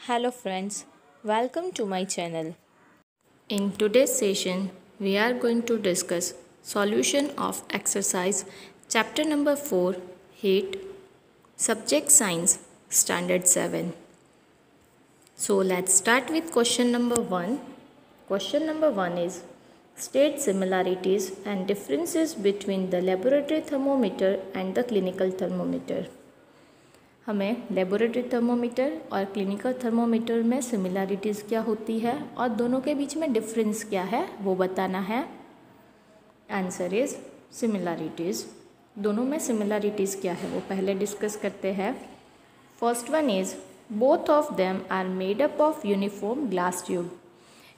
Hello friends, welcome to my channel. In today's session, we are going to discuss solution of exercise chapter number 4 Heat subject science standard 7. So let's start with question number 1. Question number 1 is state similarities and differences between the laboratory thermometer and the clinical thermometer. हमें laboratory thermometer और clinical thermometer में similarities क्या होती है और दोनों के बीच में डिफरेंस क्या है वो बताना है. Answer is similarities. दोनों में सिमिलरिटीज़ क्या है वो पहले डिस्कस करते हैं. First one is both of them are made up of uniform glass tube.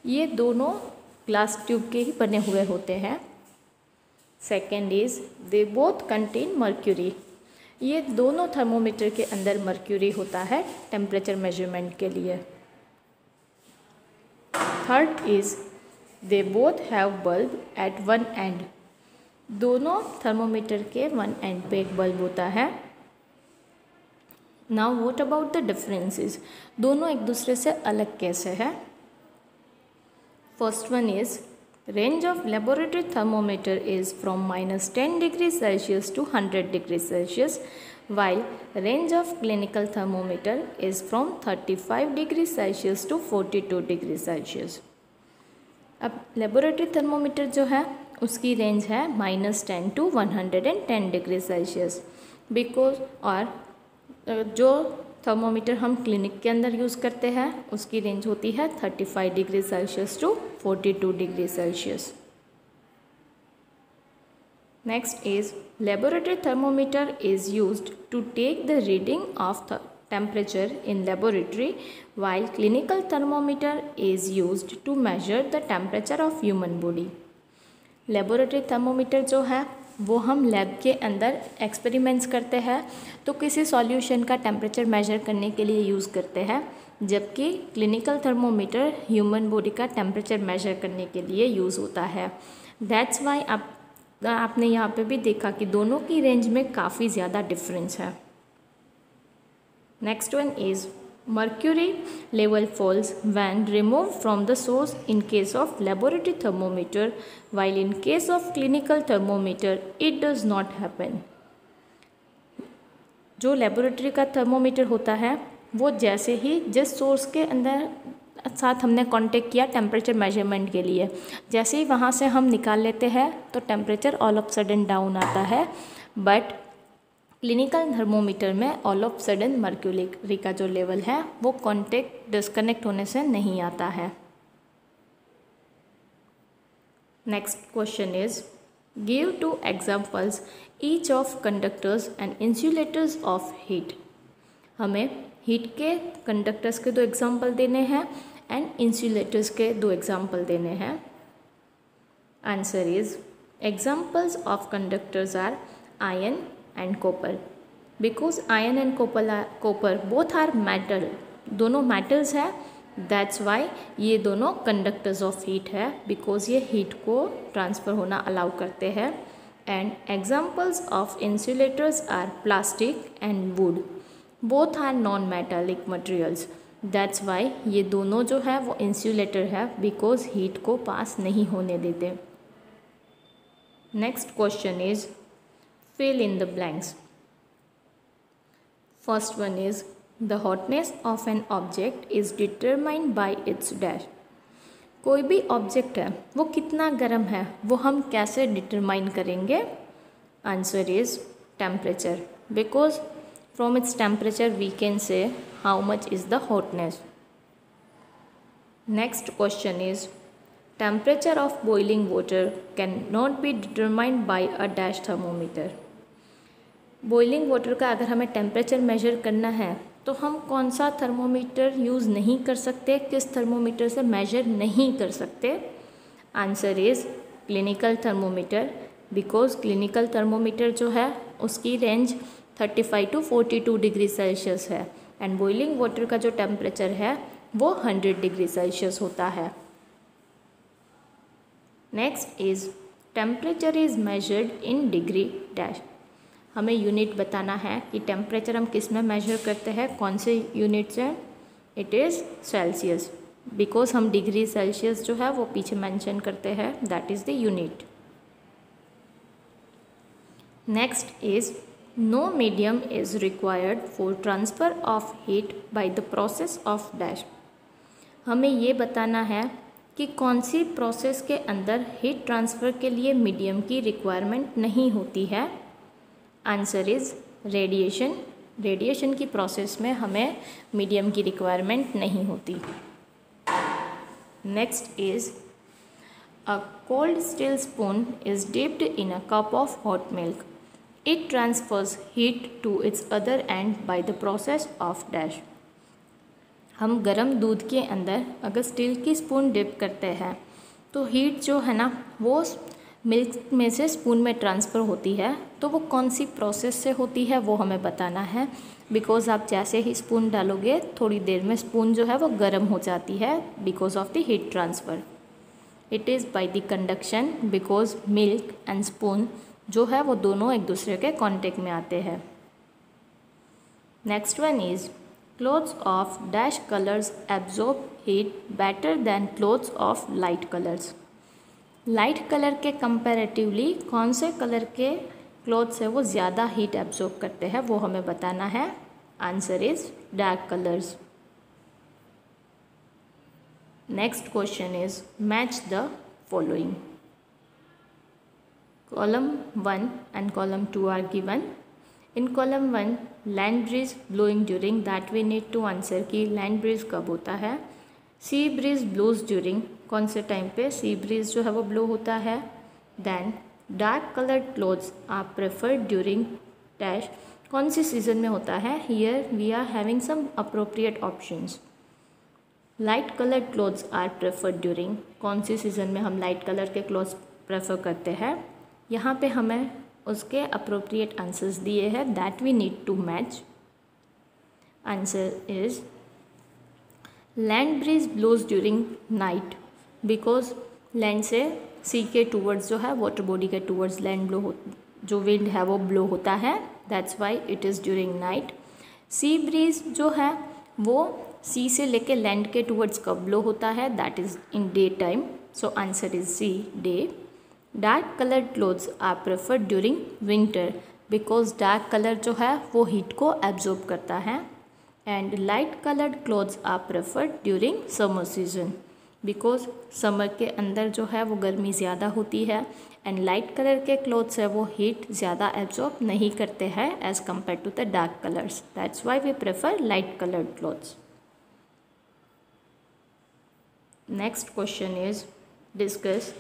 ये दोनों ग्लास ट्यूब के ही बने हुए होते हैं. Second is they both contain mercury. ये दोनों थर्मोमीटर के अंदर मर्क्यूरी होता है टेम्परेचर मेजरमेंट के लिए. Third is they both have bulb at one end. दोनों थर्मोमीटर के वन एंड पे एक बल्ब होता है. Now what about the differences. दोनों एक दूसरे से अलग कैसे है. First one is range of laboratory thermometer is from -10 degrees Celsius to 100 degrees Celsius, while range of clinical thermometer is from 35 degrees Celsius to 42 degrees Celsius. अब laboratory thermometer जो है उसकी रेंज है -10 to 110 डिग्री सेल्सियस. बिकॉज और जो thermometer हम clinic के अंदर यूज़ करते हैं उसकी रेंज होती है 35 degree celsius to 42 degree celsius. Next is laboratory thermometer is used to take the reading of temperature in laboratory while clinical thermometer is used to measure the temperature of human body. Laboratory thermometer जो है वो हम lab के अंदर experiments करते हैं तो किसी सॉल्यूशन का टेम्परेचर मेजर करने के लिए यूज़ करते हैं, जबकि क्लिनिकल थर्मोमीटर ह्यूमन बॉडी का टेम्परेचर मेजर करने के लिए यूज़ होता है. दैट्स वाई आपने यहाँ पे भी देखा कि दोनों की रेंज में काफ़ी ज़्यादा डिफरेंस है. Next one is mercury level falls when removed from the source in case of laboratory thermometer, while in case of clinical thermometer it does not happen. जो लेबोरेटरी का थर्मोमीटर होता है वो जैसे ही जिस सोर्स के अंदर साथ हमने कांटेक्ट किया टेम्परेचर मेजरमेंट के लिए, जैसे ही वहाँ से हम निकाल लेते हैं तो temperature all of sudden down आता है. बट क्लिनिकल थर्मोमीटर में ऑल ऑफ सडन मर्क्यूरी का जो लेवल है वो कांटेक्ट डिस्कनेक्ट होने से नहीं आता है. Next question is give 2 examples each of conductors and insulators of heat. हमें हीट के कंडक्टर्स के 2 एग्जाम्पल देने हैं एंड इंसुलेटर्स के 2 एग्जाम्पल देने हैं. Answer is examples of conductors are iron and copper. Because iron and copper both are metal, दोनों metals है, that's why ये दोनों conductors of heat है, because ये heat को transfer होना allow करते हैं. And examples of insulators are plastic and wood, both are non-metallic materials, that's why ये दोनों जो है वो insulator है, because heat को pass नहीं होने देते. Next question is fill in the blanks. First one is the hotness of an object is determined by its dash. कोई भी ऑब्जेक्ट है वो कितना गर्म है वो हम कैसे डिटरमाइन करेंगे. Answer is temperature, because from its temperature we can say how much is the hotness. Next question is temperature of boiling water cannot be determined by a dash thermometer. Boiling water का अगर हमें temperature measure करना है तो हम कौन सा thermometer use नहीं कर सकते, किस थर्मोमीटर से मेजर नहीं कर सकते. Answer is clinical thermometer, because clinical thermometer जो है उसकी रेंज 35 to 42 डिग्री सेल्सियस है एंड बॉइलिंग वाटर का जो टेम्परेचर है वो 100 डिग्री सेल्सियस होता है. Next is temperature is measured in degree dash. हमें यूनिट बताना है कि टेम्परेचर हम किस में मेजर करते हैं, कौन से यूनिट से. इट इज़ सेल्सियस, बिकॉज हम डिग्री सेल्सियस जो है वो पीछे मेंशन करते हैं, that is the unit. Next is no medium is required for transfer of heat by the process of dash. हमें ये बताना है कि कौन सी प्रोसेस के अंदर हीट ट्रांसफ़र के लिए मीडियम की रिक्वायरमेंट नहीं होती है। Answer is radiation. रेडिएशन की प्रोसेस में हमें मीडियम की रिक्वायरमेंट नहीं होती। Next is a cold steel spoon is dipped in a cup of hot milk. It transfers heat to its other end by the process of dash. हम गर्म दूध के अंदर अगर स्टील की स्पून डिप करते हैं तो हीट जो है ना वो मिल्क में से स्पून में ट्रांसफ़र होती है। तो वो कौन सी प्रोसेस से होती है वो हमें बताना है, बिकॉज़ आप जैसे ही स्पून डालोगे थोड़ी देर में स्पून जो है वो गर्म हो जाती है because of the heat transfer. It is by the conduction, because milk and spoon जो है वो दोनों एक दूसरे के कांटेक्ट में आते हैं। Next one is clothes of dash colors absorb heat better than clothes of light colors। Light colour के कंपैरेटिवली कौन से कलर के क्लॉथ्स है वो ज़्यादा हीट एब्जॉर्ब करते हैं वो हमें बताना है। Answer is dark colours. Next question is match the following. Column 1 and column 2 are given। In column 1 land breeze blowing during, that we need to answer कि लैंड ब्रीज कब होता है। सी ब्रीज ब्लोज ड्यूरिंग, कौन से time पे सी breeze जो है वो ब्लो होता है। Then dark coloured clothes are preferred during dash, कौन सी सीजन में होता है। Here we are having some appropriate options. Light coloured clothes are preferred during, कौन सी सीजन में हम लाइट कलर के क्लोथ्स प्रेफर करते हैं। यहाँ पे हमें उसके अप्रोप्रिएट आंसर्स दिए हैं that we need to match. Answer is land breeze blows during night, because land से सी के टूवर्ड्स जो है वाटर बॉडी के टूवर्ड्स लैंड ब्लो हो, जो विंड है वो ब्लो होता है, that's why it is during night. Sea breeze जो है वो सी से लेके लैंड के टूवर्ड्स कब ब्लो होता है, that is in day time, so answer is sea, day. Dark coloured clothes are preferred during winter, because dark colour जो है वो हीट को एब्जॉर्ब करता है। And light coloured clothes are preferred during summer season, because summer के अंदर जो है वो गर्मी ज़्यादा होती है एंड लाइट कलर के क्लोथ्स है वो हीट ज़्यादा एब्जॉर्ब नहीं करते हैं as compare to the dark colours, that's why we prefer light coloured clothes. Next question is discuss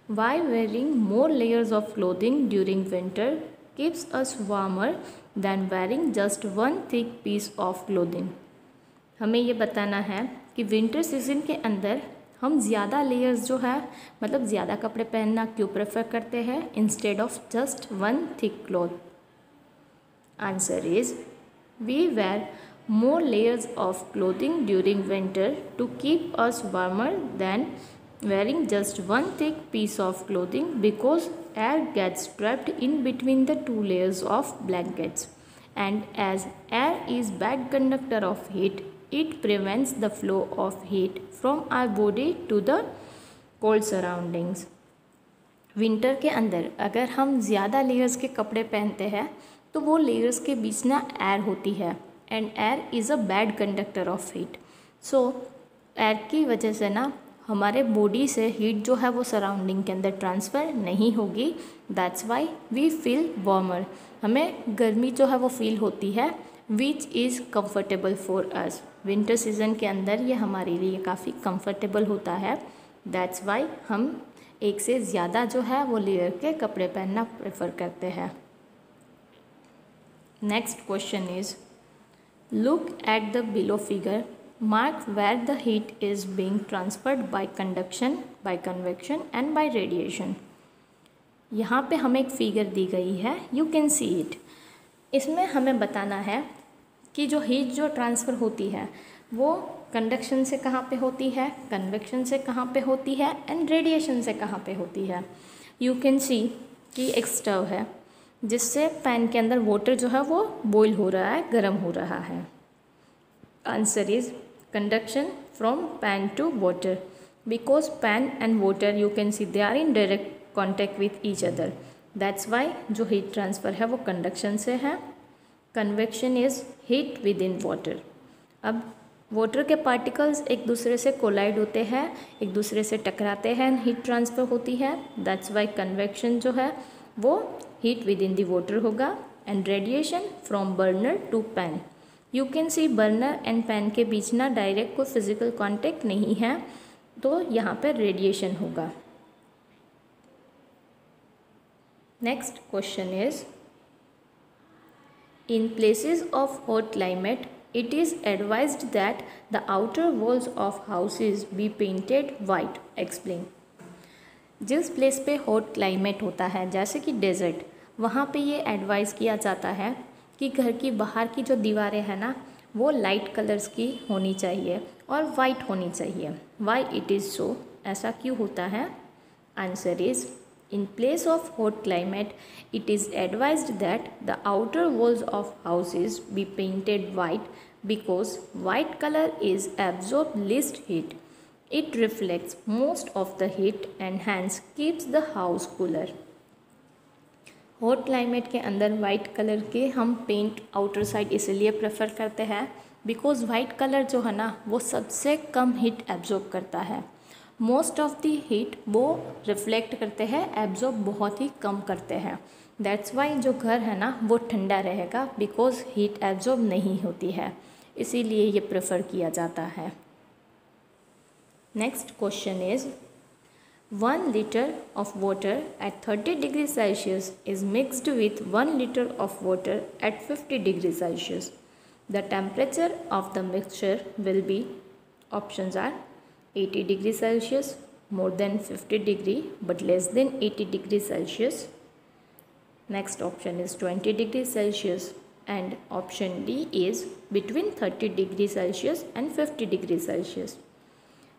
why wearing more layers of clothing during winter keeps us warmer than wearing just one thick piece of clothing। हमें ये बताना है कि winter season के अंदर हम ज़्यादा layers जो है मतलब ज़्यादा कपड़े पहनना क्यों प्रेफर करते हैं instead of just one thick cloth. Answer is we wear more layers of clothing during winter to keep us warmer than wearing just one thick piece of clothing, because air gets trapped in between the two layers of blankets, and as air is bad conductor of heat, it prevents the flow of heat from our body to the cold surroundings। Winter के अंदर अगर हम ज़्यादा layers के कपड़े पहनते हैं तो वो लेयर्स के बीच ना एयर होती है and air is a bad conductor of heat. So air की वजह से ना हमारे बॉडी से हीट जो है वो सराउंडिंग के अंदर ट्रांसफ़र नहीं होगी, that's why we feel warmer. हमें गर्मी जो है वो फील होती है which is comfortable for us. Winter season के अंदर ये हमारे लिए काफ़ी कंफर्टेबल होता है, दैट्स वाई हम एक से ज़्यादा जो है वो लेयर के कपड़े पहनना प्रेफर करते हैं। Next question is look at the below figure, mark where the heat is being transferred by conduction, by convection and by radiation। यहाँ पे हमें एक फिगर दी गई है, you can see it। इसमें हमें बताना है कि जो हीट जो ट्रांसफ़र होती है वो कंडक्शन से कहाँ पे होती है, कन्वेक्शन से कहाँ पे होती है एंड रेडिएशन से कहाँ पे होती है। you can see कि एक स्टव है जिससे पैन के अंदर वाटर जो है वो बॉईल हो रहा है, गर्म हो रहा है। Answer is conduction from pan to water, because pan and water you can see they are in direct contact with each other. That's why जो heat transfer है वो conduction से है. Convection is heat within water. अब water के particles एक दूसरे से कोलाइड होते हैं, एक दूसरे से टकराते हैं, हीट ट्रांसफ़र होती है. दैट्स वाई कन्वेक्शन जो है वो heat within the water होगा. And radiation from burner to pan. You can see burner and pan के बीच ना डायरेक्ट कोई फिजिकल कांटेक्ट नहीं है, तो यहाँ पर रेडिएशन होगा. Next question is, in places of hot climate it is advised that the outer walls of houses be painted white. Explain. जिस प्लेस पे हॉट क्लाइमेट होता है जैसे कि डेजर्ट, वहाँ पे ये एडवाइस किया जाता है कि घर की बाहर की जो दीवारें हैं ना वो लाइट कलर्स की होनी चाहिए और वाइट होनी चाहिए. Y it is so? ऐसा क्यों होता है? Answer is, in place of hot climate, it is advised that the outer walls of houses be painted white because white color is absorb least heat. It reflects most of the heat and hence keeps the house cooler. Hot climate के अंदर white colour के हम paint outer side इसलिए prefer करते हैं because white colour जो है ना वो सबसे कम हीट एब्जॉर्ब करता है. मोस्ट ऑफ द हीट वो रिफ्लेक्ट करते हैं, एब्जॉर्ब बहुत ही कम करते हैं. दैट्स वाई जो घर है ना वो ठंडा रहेगा बिकॉज हीट एब्जॉर्ब नहीं होती है, इसीलिए ये प्रेफर किया जाता है. Next question is, 1 liter of water at 30 degrees Celsius is mixed with 1 liter of water at 50 degrees Celsius. The temperature of the mixture will be, options are 80 degrees Celsius, more than 50 degree but less than 80 degrees Celsius. Next option is 20 degrees Celsius, and option D is between 30 degrees Celsius and 50 degrees Celsius.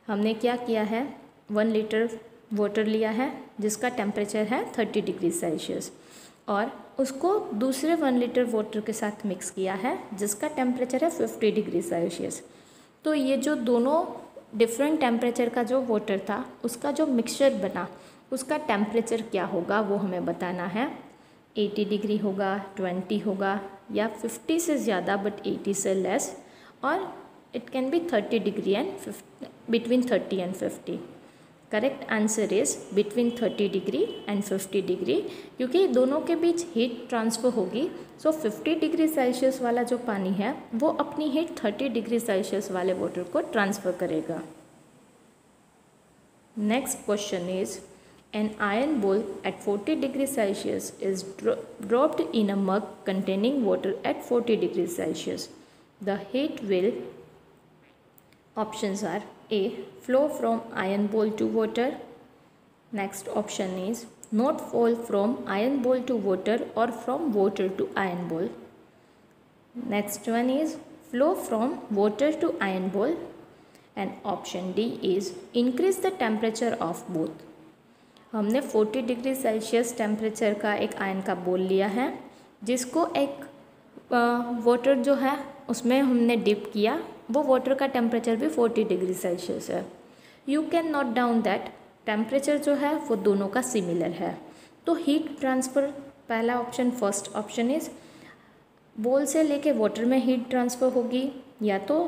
हमने क्या किया है, 1 litre water लिया है जिसका temperature है 30 degree Celsius और उसको दूसरे 1 लीटर वाटर के साथ मिक्स किया है जिसका टेम्परेचर है 50 डिग्री सेल्सियस. तो ये जो दोनों डिफरेंट टेम्परेचर का जो वाटर था उसका जो मिक्सचर बना उसका टेम्परेचर क्या होगा वो हमें बताना है. 80 डिग्री होगा, 20 होगा या 50 से ज़्यादा बट 80 से लेस, और it can be 30 degree and between 30 and 50. Correct answer is between 30 degree and 50 degree, क्योंकि दोनों के बीच हीट ट्रांसफ़र होगी. सो 50 डिग्री सेल्सियस वाला जो पानी है वो अपनी हीट 30 डिग्री सेल्सियस वाले वाटर को ट्रांसफ़र करेगा. Next question is, an iron ball at 40 degree Celsius is dropped in a mug containing water at 40 degree Celsius. The heat will, options are A, flow from iron bowl to water. Next option is not fall from iron bowl to water or from water to iron bowl. Next one is flow from water to iron bowl, and option D is increase the temperature of both. हमने 40 degree Celsius temperature का एक ion का बोल लिया है जिसको एक water जो है उसमें हमने डिप किया, वो वाटर का टेम्परेचर भी 40 डिग्री सेल्सियस है. You can note down that temperature जो है वो दोनों का सिमिलर है. तो हीट ट्रांसफ़र, पहला ऑप्शन फर्स्ट ऑप्शन इज़ बोल से लेके वाटर में हीट ट्रांसफ़र होगी, या तो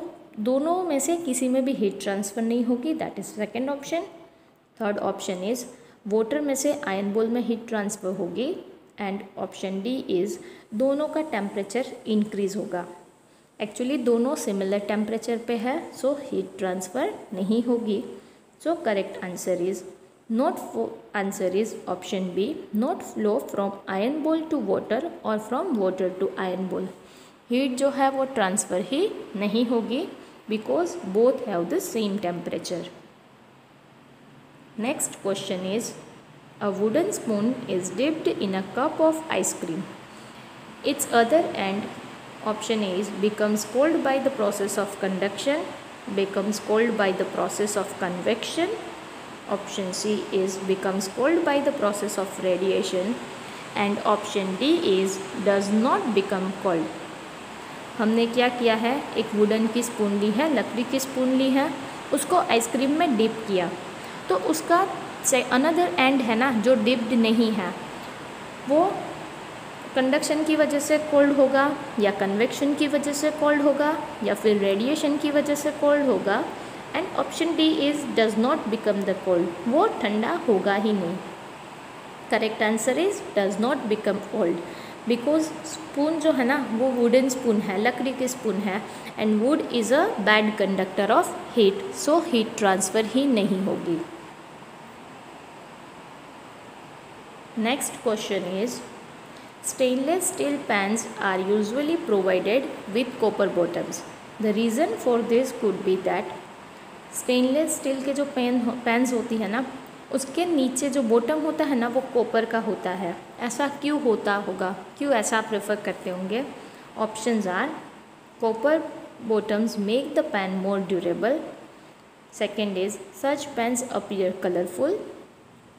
दोनों में से किसी में भी हीट ट्रांसफ़र नहीं होगी, that is second option. Third option is water में से आयरन बोल में हीट ट्रांसफ़र होगी, एंड ऑप्शन डी इज़ दोनों का टेम्परेचर इंक्रीज़ होगा. एक्चुअली दोनों सिमिलर टेम्परेचर पे है, सो हीट ट्रांसफ़र नहीं होगी. So correct answer is answer is option B, not flow from iron bowl to water और from water to iron bowl. Heat जो है वो ट्रांसफ़र ही नहीं होगी because both have the same temperature. Next question is, a wooden spoon is dipped in a cup of ice cream. Its other end, option A is becomes cold by the process of conduction, becomes cold by the process of convection. Option C is becomes cold by the process of radiation, and option D is does not become cold. हमने क्या किया है, एक wooden की spoon ली है, लकड़ी की spoon ली है, उसको आइसक्रीम में डिप किया, तो उसका से अनदर एंड है ना जो डिप्ड नहीं है वो कंडक्शन की वजह से कोल्ड होगा या कन्वेक्शन की वजह से कोल्ड होगा या फिर रेडिएशन की वजह से कोल्ड होगा। And option D is does not become the cold, वो ठंडा होगा ही नहीं। Correct answer is does not become old, because spoon जो है ना वो वुडन स्पून है, लकड़ी की स्पून है, and wood is a bad conductor of heat, so heat transfer ही नहीं होगी। Next question is stainless steel pans are usually provided with copper bottoms. The reason for this could be that stainless steel के जो pans होती है ना उसके नीचे जो बॉटम होता है ना वो कॉपर का होता है। ऐसा क्यों होता होगा, क्यों ऐसा प्रेफर करते होंगे? Options are copper bottoms make the pan more durable, second is such pans appear colourful,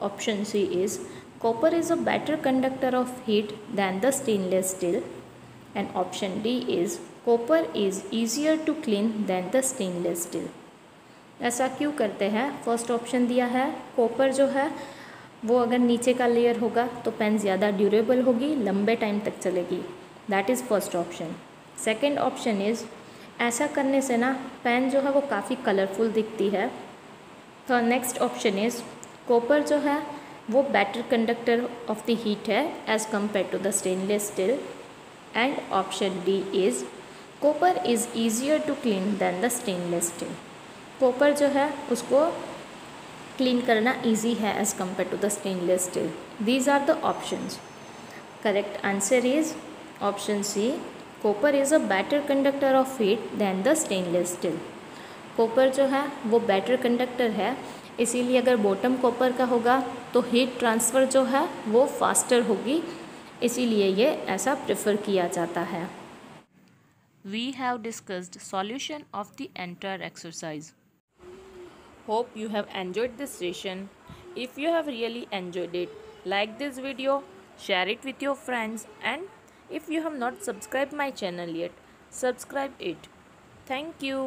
option C is copper is a better conductor of heat than the stainless steel, and option D is copper is easier to clean than the stainless steel. ऐसा क्यों करते हैं? First option दिया है copper जो है वो अगर नीचे का लेयर होगा तो पेन ज़्यादा ड्यूरेबल होगी, लंबे टाइम तक चलेगी, that is first option. Second option is ऐसा करने से ना पेन जो है वो काफ़ी कलरफुल दिखती है। तो नेक्स्ट ऑप्शन इज़ कॉपर जो है वो better conductor of the heat है as compare to the stainless steel, and option D is copper is easier to clean than the stainless steel. Copper जो है उसको क्लीन करना ईजी है as compare to the stainless steel. These are the options. Correct answer is option C, copper is a better conductor of heat than the stainless steel. Copper जो है वो better conductor है, इसीलिए अगर bottom copper का होगा तो heat transfer जो है वो फास्टर होगी, इसीलिए ये ऐसा प्रेफर किया जाता है। We have discussed solution of the entire exercise. Hope you have enjoyed this session. If you have really enjoyed it, like this video, share it with your friends, and if you have not subscribed my channel yet, subscribe it. Thank you.